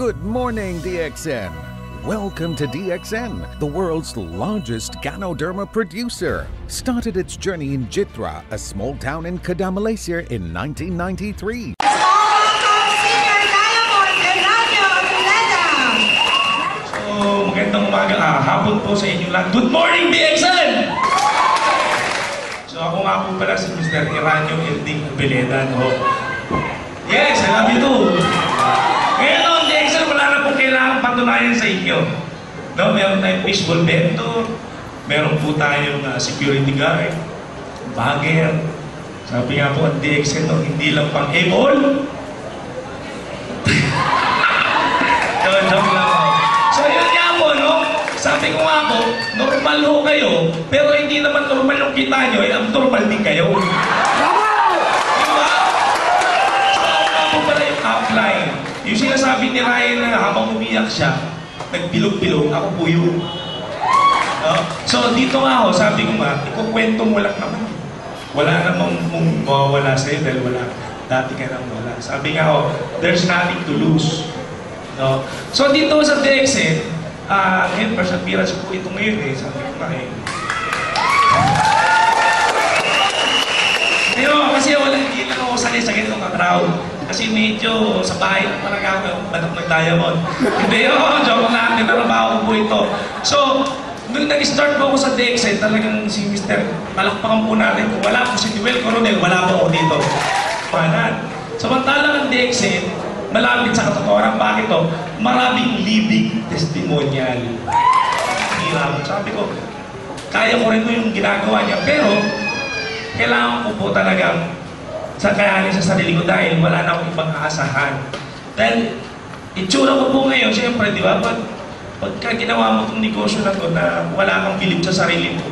Good morning, DXN. Welcome to DXN, the world's largest Ganoderma producer. Started its journey in Jitra, a small town in Kedah, Malaysia in 1993. Magandang umaga, hapon po sa inyo lahat. Good morning, DXN! So ako nga po pala si Mr. Eranio Elding Beleda, no? Yes, I love you too. Ngayon no, DXN, wala na pong kailangan patunayan sa inyo. No, meron tayong fishbowl vendor, meron po tayong security guard, bagger. Sabi nga po ang DXN, no, hindi lang pang able. Joke lang po. So yun nga po, no? Sabi ko nga po, normal ho kayo, pero hindi naman normal yung kita nyo, ang normal din kayo. Diba? So ako nga po pala yung upline. Yung sinasabi ni Ryan na habang umiyak siya, nagbilog-bilog, ako po yun. No? So dito nga ho, sabi ko nga, ikukwento mo lang naman. Wala namang mawawala sa'yo dahil wala. Dati ka nang wala. Sabi nga ho, there's nothing to lose. No? So dito sa DXN, ngayon, first appearance po ito ngayon eh. Sabi ko nga eh. Pero kasi hindi lang ako sanay sa ganitong ka-crowd. Kasi medyo sa bahay lang talaga ako, banak ng diamond. Hindi yun, joke lang, tinarabaho ko po ito. So, nung nag-start po ako sa DXN, talagang si Mr. Palakpakan po natin. Kung wala po si Noel Coronel, wala po ako dito. Panan. Samantalang ang DXN, malapit sa katotohanan. Bakit to? Maraming living testimonial. Hirap. Sabi ko, kaya ko rin ko yung ginagawa niya. Pero, kailangan ko po talagang sa kayanin sa sarili ko dahil wala na akong ibang aasahan. Dahil, itsura ko po ngayon, siyempre, di ba? Pagka ginawa mo itong negosyo na to na wala kang bilib sa sarili mo,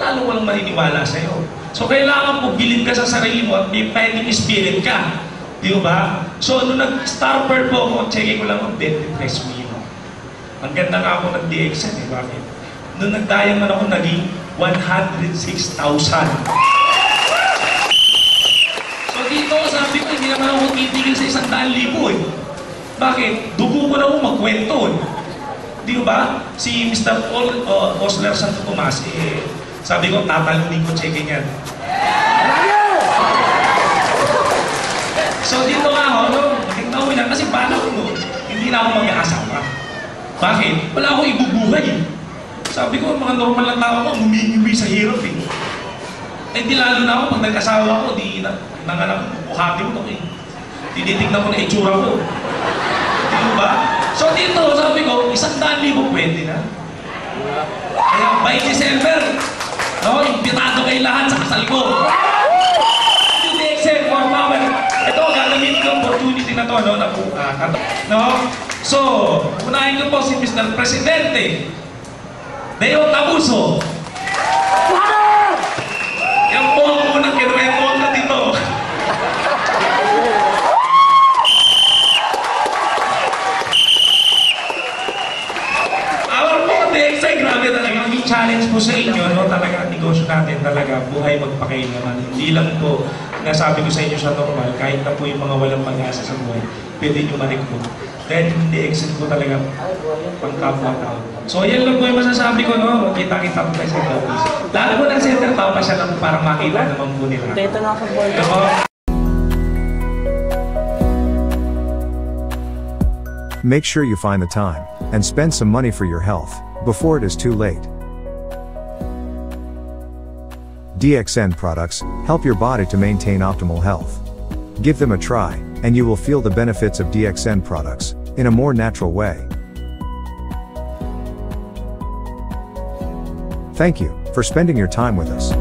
lalo walang maniniwala sa'yo. So, kailangan po bilib ka sa sarili mo at may fighting spirit ka. Di ba? So, nung nag-starper po ako, checking ko lang ang 23 mil. Ang ganda nga ako nag-DXN eh. Bakit? Nung nag-diamond ako, naging 106,000. So, dito, sabi ko, hindi naman ako titigil sa 100,000 eh. Bakit? Dugo ko na ako magkwento eh. Di ba? Si Mr. Paul Osler Santo Tomas, eh, sabi ko, tatalunin ko checking yan. So dito nga ako, no, nagtawin lang kasi paano ko, no, hindi na ako mag-aasawa. Bakit? Wala akong ibubuhay. Sabi ko, mga normal lang tao ako, humingiwi sa hirap eh. Eh di lalo na ako, pag nag-asawa ko, di nanganak buhati mo eh. Tinitignan ko na itsura ko. Di ba? So dito, sabi ko, 100,000 pwede na. Kaya by December, no, imbitado kayo lahat sa kasal ko. Yung DXN, more power. Ito, gagamitin ko ang opportunity na to, no? No? So, unahin ko po si Mr. Presidente Deo Tabuso. Yan po ang unang kinuwento na dito. Awal po, DXN, grabe talaga. Yung challenge po sa inyo, no? Talaga, negosyo natin talaga, buhay magpakailaman. Hindi lang po, nasabi ko sa inyo siya normal, kahit na po yung mga walang pag-asa sa buhay, pwede nyo ma-recruit. Dahil hindi exit po talaga pang-kapwa-tao. So yan lang po yung masasabi ko, no? Kita-kita po tayo sa office. Lalo po ng center tao pa siya lang parang makita naman po nila. Dito na ako board. Make sure you find the time and spend some money for your health before it is too late. DXN products help your body to maintain optimal health. Give them a try, and you will feel the benefits of DXN products in a more natural way. Thank you for spending your time with us.